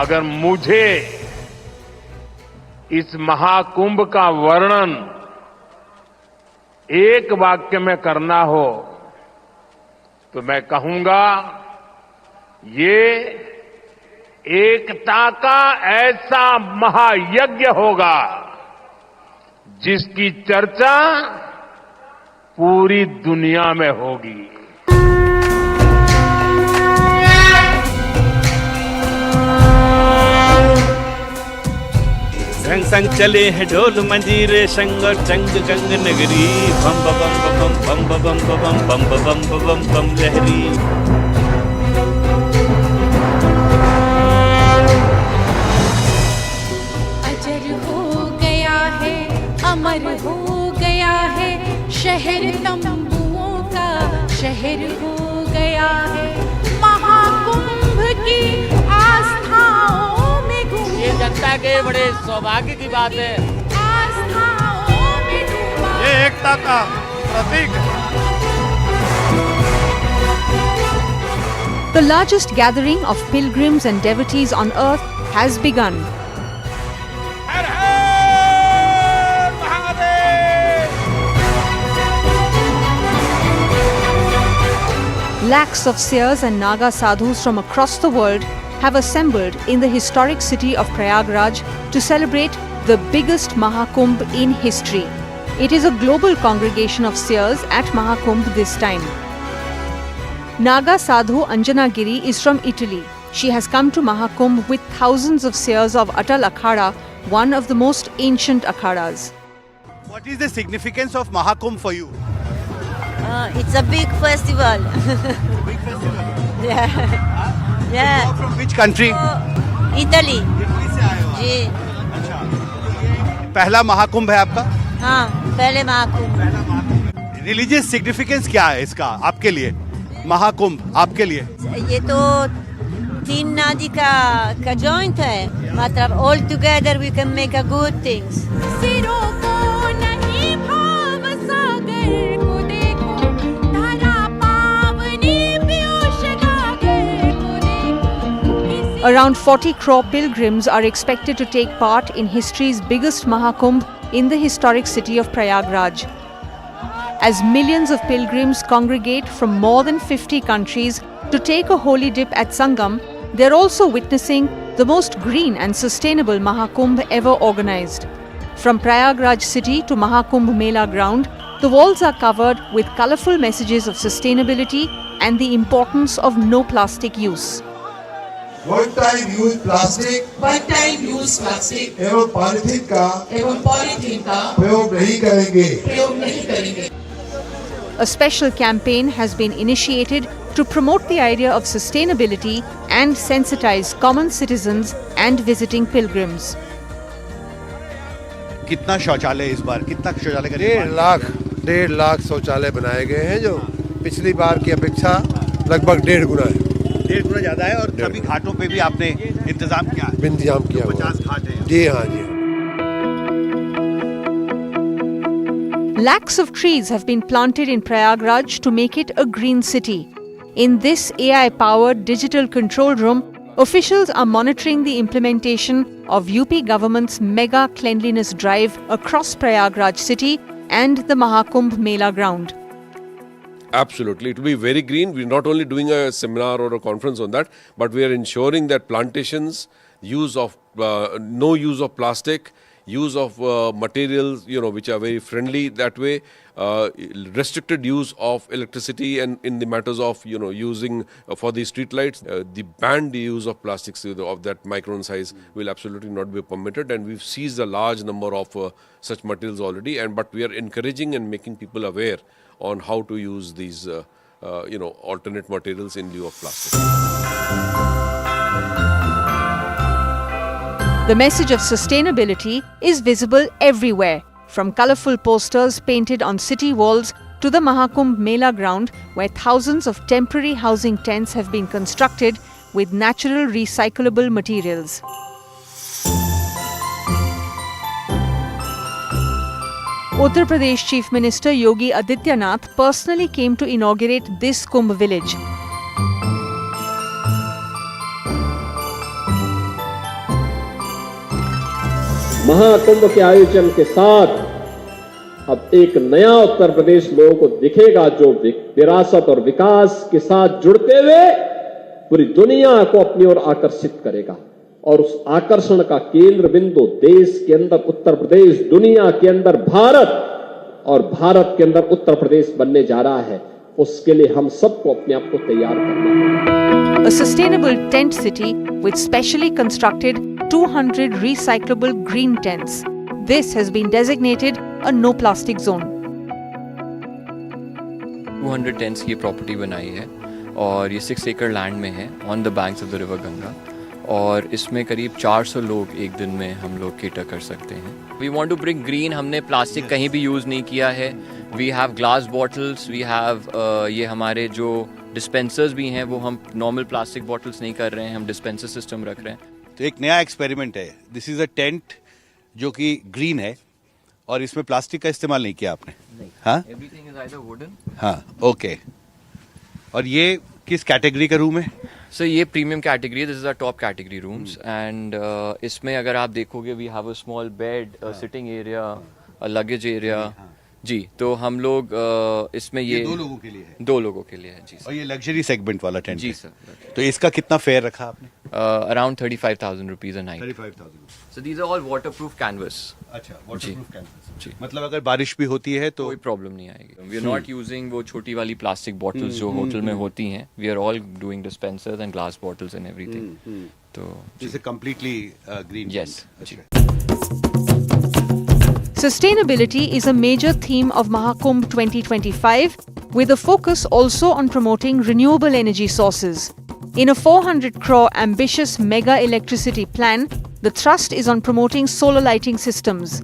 अगर मुझे इस महाकुंभ का वर्णन एक वाक्य में करना हो तो मैं कहूंगा ये एकता का ऐसा महायज्ञ होगा जिसकी चर्चा पूरी दुनिया में होगी। संग संग चले हैं ढोल मंजीरे संग और चंग गंग नगरी बम बम बम बम बम बम बम बम बम बम बम लहरी। अजर हो गया है, अमर हो गया है, शहर तंबुओं का शहर हो गया है। महाकुंभ की आस्थाओं में घूम, ये जनता के बड़े सौभाग्य की बात है। आस्थाओं में डूबा, ये एकता का प्रतीक है। The largest gathering of pilgrims and devotees on earth has begun. Her her Mahadev. Lakhs of seers and Naga sadhus from across the world have assembled in the historic city of Prayagraj to celebrate the biggest Mahakumbh in history. It is a global congregation of seers at Mahakumbh this time. Naga sadhu Anjana Giri is from Italy. She has come to Mahakumbh with thousands of seers of Atal Akhada, one of the most ancient akhadas. What is the significance of Mahakumbh for you? It's a big festival. Big festival. Yeah. You Yeah. are from which country? Italy. Delhi से आए हो आप? जी अच्छा। तो ये पहला महाकुंभ है आपका? हाँ, पहले महाकुंभ। पहला महाकुंभ। रिलीजियस सिग्निफिकेंस क्या है इसका आपके लिए? महाकुंभ आपके लिए? ये तो तीन नदी का जॉइंट है, मतलब all together we can make a good things. सिरों को नहीं भाव सागर को देखो, धरा पावनी पीयूष गागर को देखो। Around 40 crore pilgrims are expected to take part in history's biggest Mahakumbh in the historic city of Prayagraj. As millions of pilgrims congregate from more than 50 countries to take a holy dip at Sangam, they are also witnessing the most green and sustainable Mahakumbh ever organized. From Prayagraj city to Mahakumbh Mela ground, the walls are covered with colorful messages of sustainability and the importance of no plastic use. One time use plastic एवं polythene का प्रयोग नहीं करेंगे। A special campaign has been initiated to promote the idea of sustainability and sensitize common citizens and visiting pilgrims. कितना शौचालय इस बार? कितना शौचालय का 1.5 लाख शौचालय बनाए गए हैं, जो पिछली बार की अपेक्षा लगभग 1.5 गुना है। 1.5 गुना ज्यादा है। और सभी घाटों पे भी आपने इंतजाम किया है? इंतजाम किया हुआ 50 घाट है। जी हाँ जी। Lakhs of trees have been planted in Prayagraj to make it a green city. In this AI-powered digital control room, officials are monitoring the implementation of UP government's mega cleanliness drive across Prayagraj city and the Mahakumbh Mela ground. Absolutely. It will be very green. We're not only doing a seminar or a conference on that, but we are ensuring that plantations, no use of plastic, use of materials, which are very friendly that way, restricted use of electricity, and in the matters of, using for the street lights, the banned use of plastics of that micron size will absolutely not be permitted. And we've seized a large number of such materials already, but we are encouraging and making people aware on how to use these, alternate materials in lieu of plastic. The message of sustainability is visible everywhere, from colorful posters painted on city walls to the Mahakumbh Mela ground, where thousands of temporary housing tents have been constructed with natural recyclable materials. Uttar Pradesh Chief Minister Yogi Adityanath personally came to inaugurate this Kumbh village. Mahakumbh के आयोजन के साथ अब एक नया उत्तर प्रदेश लोगों को दिखेगा, जो विरासत और विकास के साथ जुड़ते हुए पूरी दुनिया को अपनी ओर आकर्षित करेगा। और उस आकर्षण का केंद्र बिंदु देश के अंदर उत्तर प्रदेश, दुनिया के अंदर भारत और भारत के अंदर उत्तर प्रदेश बनने जा रहा है। उसके लिए हम सबको अपने आप को तैयार करना है। A sustainable tent city with specially constructed 200 recyclable green tents. This has been designated a no plastic zone. 200 tents की प्रॉपर्टी बनाई है और ये 6 एकड़ लैंड में है on the banks of the river Ganga, और इसमें करीब 400 लोग एक दिन में हम लोग केटर कर सकते हैं। We want to bring green. हमने प्लास्टिक कहीं भी यूज़ नहीं किया है। We have glass bottles, we have ये हमारे जो डिस्पेंसर्स भी हैं वो हम नॉर्मल प्लास्टिक बॉटल्स नहीं कर रहे हैं, हम डिस्पेंसर सिस्टम रख रहे हैं। तो एक नया एक्सपेरिमेंट है। दिस इज अ टेंट जो कि ग्रीन है और इसमें प्लास्टिक का इस्तेमाल नहीं किया आपने। हाँ, एवरीथिंग इज आइदर वुडन। हाँ, ओके। और ये किस कैटेगरी का रूम है? सो ये प्रीमियम कैटेगरी है, this is a top category rooms, and इसमें अगर आप देखोगे we have a small bed, sitting area, a luggage area. जी, तो हम लोग इसमें ये 2 लोगों के लिए है। 2 लोगों के लिए है जी। और ये लग्जरी सेगमेंट वाला टेंट जी है। सर। तो इसका कितना फेयर रखा आपने? Around 35,000 rupees a night. 35,000। So these are all waterproof canvas. अच्छा, वाटरप्रूफ कैनवस। जी, मतलब अगर बारिश भी होती है तो कोई प्रॉब्लम नहीं आएगी। वी आर नॉट यूजिंग वो छोटी वाली प्लास्टिक बॉटल्स जो होटल में होती हैं। We are all doing dispensers and glass bottles and everything. तो इसे कंप्लीटली ग्रीन। यस जी। Sustainability is a major theme of Mahakumbh 2025, with a focus also on promoting renewable energy sources. In a 400 crore ambitious mega electricity plan, the thrust is on promoting solar lighting systems.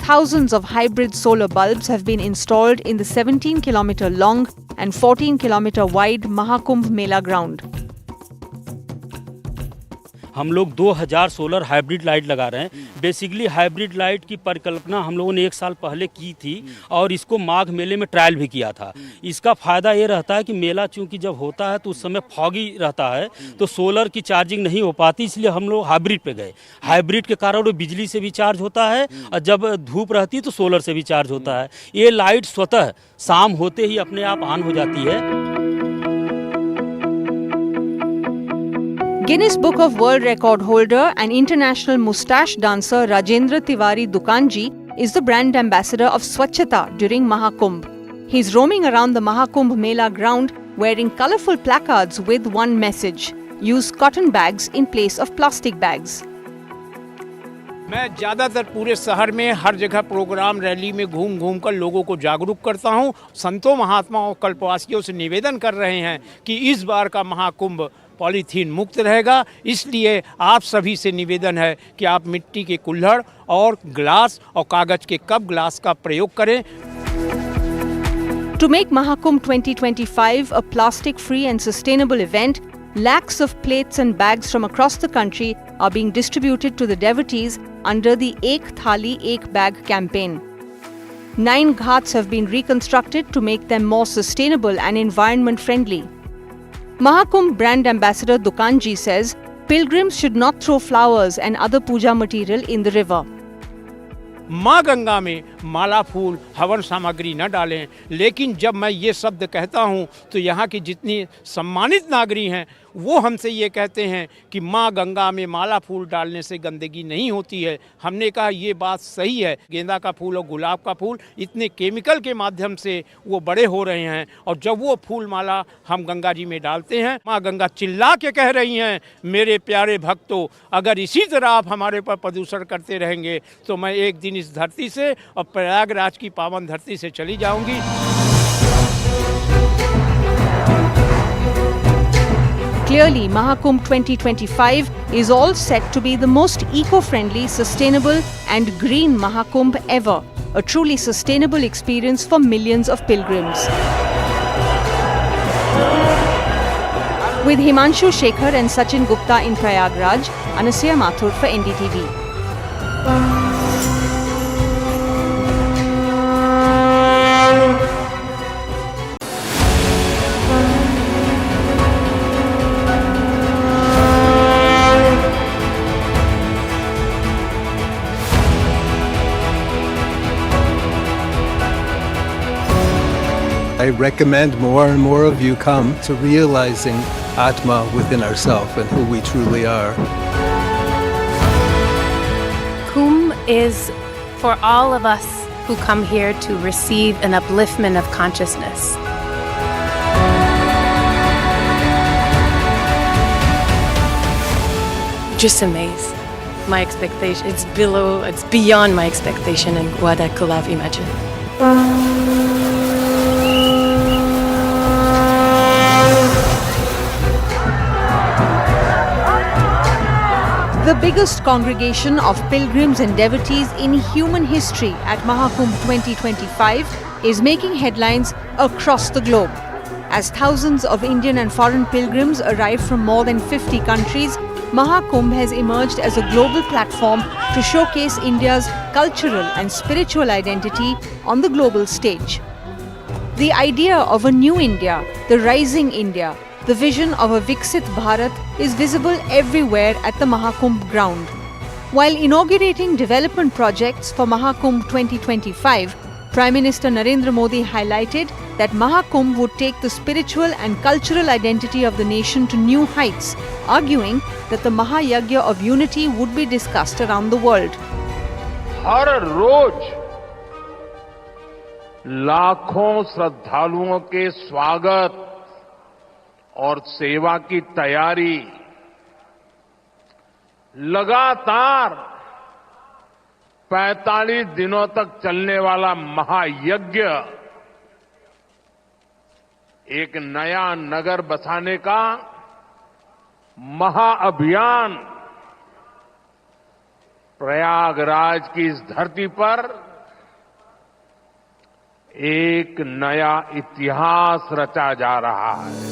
Thousands of hybrid solar bulbs have been installed in the 17-kilometer long and 14-kilometer wide Mahakumbh Mela ground. हम लोग 2000 solar hybrid light लगा रहे हैं। Basically hybrid light की परिकल्पना हम लोगों ने 1 साल पहले की थी और इसको माघ मेले में ट्रायल भी किया था। इसका फ़ायदा ये रहता है कि मेला चूंकि जब होता है तो उस समय फॉगी रहता है, तो सोलर की चार्जिंग नहीं हो पाती, इसलिए हम लोग हाइब्रिड पे गए। हाइब्रिड के कारण वो बिजली से भी चार्ज होता है और जब धूप रहती है तो सोलर से भी चार्ज होता है। ये लाइट स्वतः शाम होते ही अपने आप ऑन हो जाती है। Guinness Book of World Record holder and international moustache dancer Rajendra Tiwari Dukanji is the brand ambassador of Swachhata during Mahakumbh. He's roaming around the Mahakumbh Mela ground wearing colorful placards with one message: use cotton bags in place of plastic bags. मैं ज़्यादातर पूरे शहर में हर जगह programme rally में घूम घूम कर लोगों को जागरूक करता हूं। संतों महात्माओं कल्पवासियों से निवेदन कर रहे हैं कि इस बार का महाकुंभ पॉलीथीन मुक्त रहेगा। इसलिए आप सभी से निवेदन है कि आप मिट्टी के कुल्हड़ और ग्लास और कागज के कप ग्लास का प्रयोग करें। To make Mahakumbh 2025 a plastic-free and sustainable event, lakhs of plates and bags from across the country are being distributed to the devotees under the Ek Thali Ek Bag campaign. 9 ghats have been reconstructed to make them more sustainable and environment-friendly. Mahakumbh brand ambassador Dukanji says pilgrims should not throw flowers and other puja material in the river. माँ गंगा में माला फूल हवन सामग्री न डालें, लेकिन जब मैं ये शब्द कहता हूँ तो यहाँ की जितनी सम्मानित नागरिक हैं वो हमसे ये कहते हैं कि माँ गंगा में माला फूल डालने से गंदगी नहीं होती है। हमने कहा ये बात सही है। गेंदा का फूल और गुलाब का फूल इतने केमिकल के माध्यम से वो बड़े हो रहे हैं, और जब वो फूल माला हम गंगा जी में डालते हैं, माँ गंगा चिल्ला के कह रही हैं, मेरे प्यारे भक्तों, अगर इसी तरह आप हमारे पर प्रदूषण करते रहेंगे तो मैं एक दिन इस धरती से और प्रयागराज की पावन धरती से चली जाऊंगी। Clearly, Mahakumbh 2025 is all set to be the most eco-friendly, sustainable and green Mahakumbh ever, a truly sustainable experience for millions of pilgrims. With Himanshu Shekhar and Sachin Gupta in Prayagraj, Anasya Mathur for NDTV. I recommend more and more of you come to realizing Atma within ourselves and who we truly are. Kumbh is for all of us who come here to receive an upliftment of consciousness. Just amazed. My expectation, it's beyond my expectation and what I could have imagined. The biggest congregation of pilgrims and devotees in human history at Mahakumbh 2025 is making headlines across the globe. As thousands of Indian and foreign pilgrims arrive from more than 50 countries, Mahakumbh has emerged as a global platform to showcase India's cultural and spiritual identity on the global stage. The idea of a new India, the rising India, the vision of a Viksit Bharat is visible everywhere at the Mahakumbh ground. While inaugurating development projects for Mahakumbh 2025, Prime Minister Narendra Modi highlighted that Mahakumbh would take the spiritual and cultural identity of the nation to new heights, arguing that the Mahayagya of unity would be discussed around the world. हर रोज लाखों श्रद्धालुओं के स्वागत और सेवा की तैयारी लगातार 45 दिनों तक चलने वाला महायज्ञ एक नया नगर बसाने का महाअभियान प्रयागराज की इस धरती पर एक नया इतिहास रचा जा रहा है.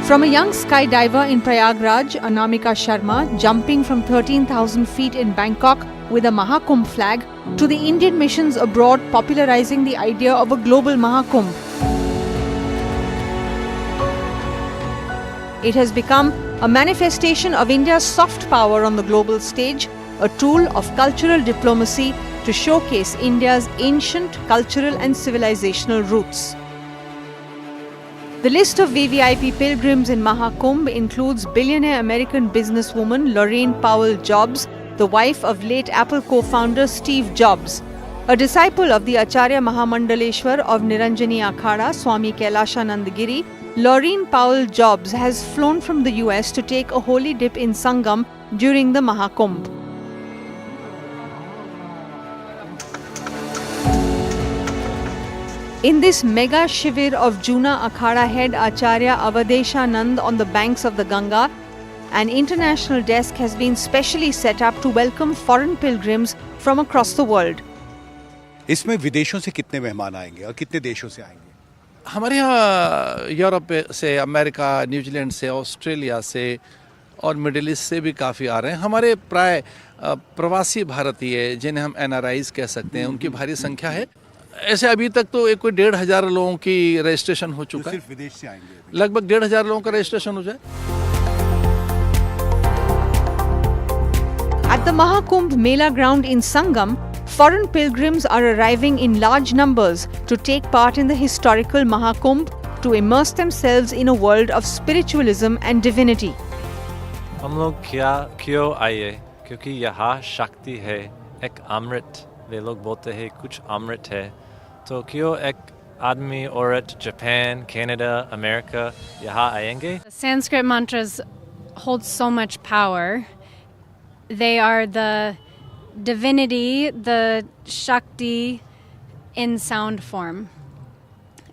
From a young skydiver in Prayagraj, Anamika Sharma, jumping from 13,000 feet in Bangkok with a Mahakumbh flag, to the Indian missions abroad popularizing the idea of a global Mahakumbh. It has become a manifestation of India's soft power on the global stage, a tool of cultural diplomacy to showcase India's ancient cultural and civilizational roots. The list of VVIP pilgrims in Mahakumbh includes billionaire American businesswoman Laurene Powell Jobs, the wife of late Apple co-founder Steve Jobs. A disciple of the Acharya Mahamandaleshwar of Niranjani Akhada, Swami Kailashanand Giri, Laurene Powell Jobs has flown from the US to take a holy dip in Sangam during the Mahakumbh. In this mega shivir of Juna Akhada head Acharya Avadeshanand on the banks of the Ganga, an international desk has been specially set up to welcome foreign pilgrims from across the world. इसमें विदेशों से कितने मेहमान आएंगे और कितने देशों से आएंगे? हमारे यहाँ यूरोप से, अमेरिका, न्यूजीलैंड से, ऑस्ट्रेलिया से और मिडिल ईस्ट से भी काफ़ी आ रहे हैं. हमारे प्राय प्रवासी भारतीय जिन्हें हम NRIs कह सकते हैं, उनकी भारी संख्या है. ऐसे अभी तक तो एक कोई 1,500 लोगों की रजिस्ट्रेशन हो चुका है. सिर्फ विदेश से आएंगे. लगभग 1,500 लोगों का रजिस्ट्रेशन हो जाए. At the Mahakumbh Mela ground in Sangam, foreign pilgrims are arriving in large numbers to take part in the historical Mahakumbh to immerse themselves in a world of spiritualism and divinity. हम लोग क्यों आए? क्योंकि यहाँ शक्ति है, एक अमृत. वे लोग बोलते हैं कुछ अमृत है. तो क्यों एक आदमी, औरत, जापान, कनाडा, अमेरिका यहाँ आएंगे? Sanskrit mantras hold so much power. They are the divinity, the Shakti in sound form.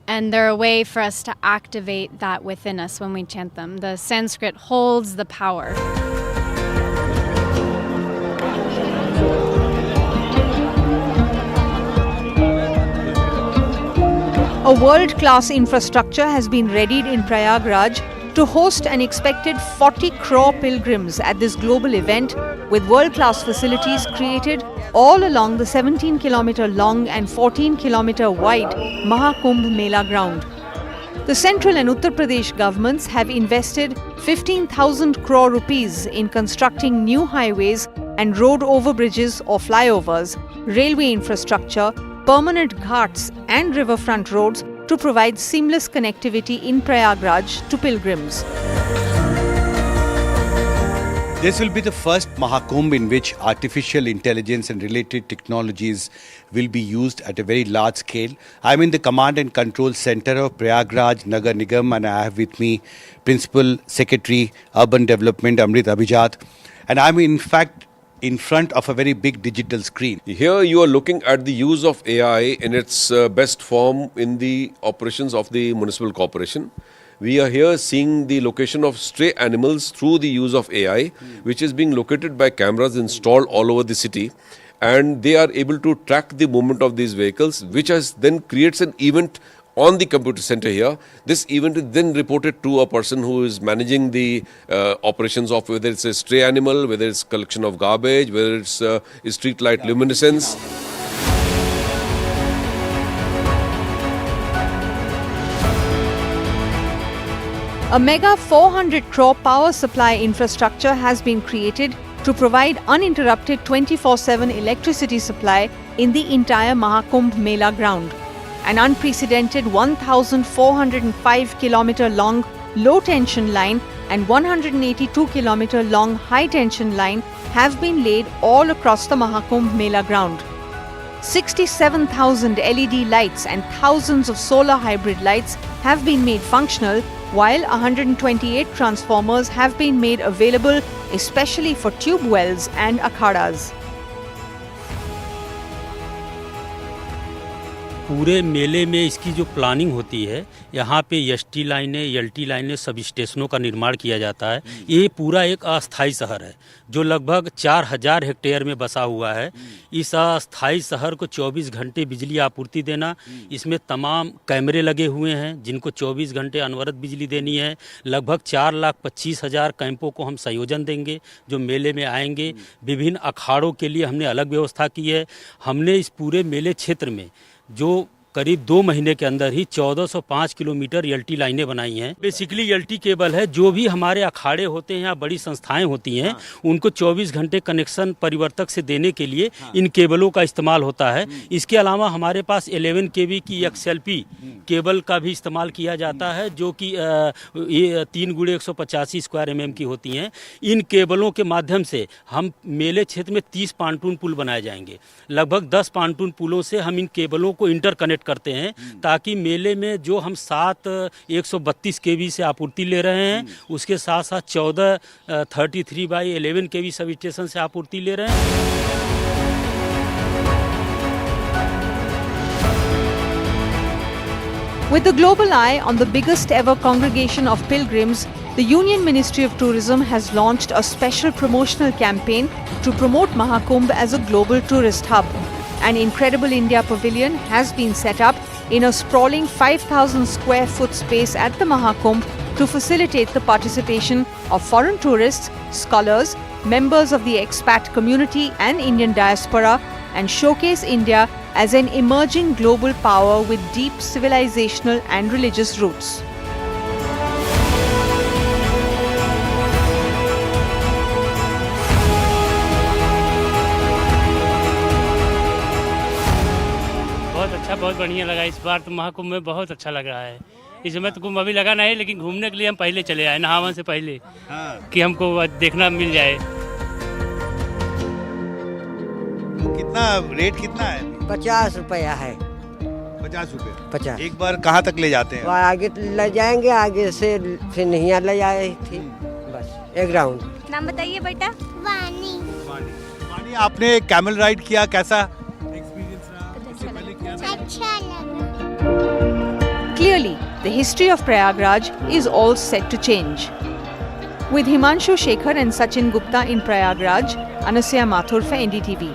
And they're a way for us to activate that within us when we chant them. The Sanskrit holds the power. A world-class infrastructure has been readied in Prayagraj to host an expected 40 crore pilgrims at this global event, with world-class facilities created all along the 17-kilometer long and 14-kilometer wide Mahakumbh Mela ground. The Central and Uttar Pradesh governments have invested 15,000 crore rupees in constructing new highways and road overbridges or flyovers, railway infrastructure, permanent ghats and riverfront roads to provide seamless connectivity in Prayagraj to pilgrims. This will be the first Mahakumbh in which artificial intelligence and related technologies will be used at a very large scale. I'm in the Command and Control Center of Prayagraj Nagar Nigam, and I have with me Principal Secretary Urban Development Amrit Abhijat, and I'm in fact in front of a very big digital screen. Here you are looking at the use of AI in its best form in the operations of the municipal corporation. We are here seeing the location of stray animals through the use of AI, which is being located by cameras installed all over the city, and they are able to track the movement of these vehicles, which then creates an event on the computer center here. This event is then reported to a person who is managing the operations of whether it's a stray animal, whether it's collection of garbage, whether it's street light luminescence. A mega 400 crore power supply infrastructure has been created to provide uninterrupted 24/7 electricity supply in the entire Mahakumbh Mela ground. An unprecedented 1,405 kilometer long low tension line and 182 kilometer long high tension line have been laid all across the Mahakumbh Mela ground. 67,000 LED lights and thousands of solar hybrid lights have been made functional, while 128 transformers have been made available especially for tube wells and akhadas. पूरे मेले में इसकी जो planning होती है, यहाँ पे ST लाइनें, एलटी लाइनें, सब स्टेशनों का निर्माण किया जाता है। ये पूरा एक अस्थाई शहर है जो लगभग 4000 हेक्टेयर में बसा हुआ है। इस अस्थाई शहर को 24 घंटे बिजली आपूर्ति देना, इसमें तमाम कैमरे लगे हुए हैं जिनको 24 घंटे अनवरत बिजली देनी है। लगभग 4,25,000 कैंपों को हम संयोजन देंगे जो मेले में आएंगे। विभिन्न अखाड़ों के लिए हमने अलग व्यवस्था की है। हमने इस पूरे मेले क्षेत्र में जो करीब 2 महीने के अंदर ही 1405 किलोमीटर एलटी लाइनें बनाई हैं। बेसिकली एलटी केबल है। जो भी हमारे अखाड़े होते हैं या बड़ी संस्थाएं होती हैं, उनको 24 घंटे कनेक्शन परिवर्तक से देने के लिए इन केबलों का इस्तेमाल होता है। इसके अलावा हमारे पास 11 kV की XLP केबल का भी इस्तेमाल किया जाता है जो कि 3x185 स्क्वायर mm की होती हैं। इन केबलों के माध्यम से हम मेले क्षेत्र में 30 पांटून पुल बनाए जाएंगे। लगभग 10 पांटून पुलों से हम इन केबलों को इंटरकनेक्ट करते हैं ताकि मेले में जो हम 7 132 kV से आपूर्ति ले रहे हैं, उसके साथ साथ 14 33/11 kV सब स्टेशन से आपूर्ति ले रहे हैं। With the global eye on the biggest ever congregation of pilgrims, the Union Ministry of Tourism has launched a special promotional campaign to promote Mahakumbh as a global tourist hub. An Incredible India Pavilion has been set up in a sprawling 5,000 square foot space at the Mahakumbh to facilitate the participation of foreign tourists, scholars, members of the expat community and Indian diaspora, and showcase India as an emerging global power with deep civilizational and religious roots. बहुत बढ़िया लगा। इस बार तो महाकुंभ में बहुत अच्छा लग रहा है। इस समय तो कुंभ अभी लगा नहीं, लेकिन घूमने के लिए हम पहले चले आए, नहावन से पहले, कि हमको देखना मिल जाए। तो कितना रेट कितना है? 50 रुपया है। 50 रुपये? 50। एक बार कहाँ तक ले जाते हैं? आगे ले जाएंगे, आगे से फिर नहीं ले जाए थी, बस एक राउंड। नाम बताइए बेटा। वानी। वानी, आपने कैमल राइड किया, कैसा? Clearly, the history of Prayagraj is all set to change. With Himanshu Shekhar and Sachin Gupta in Prayagraj, Anusya Mathur for NDTV.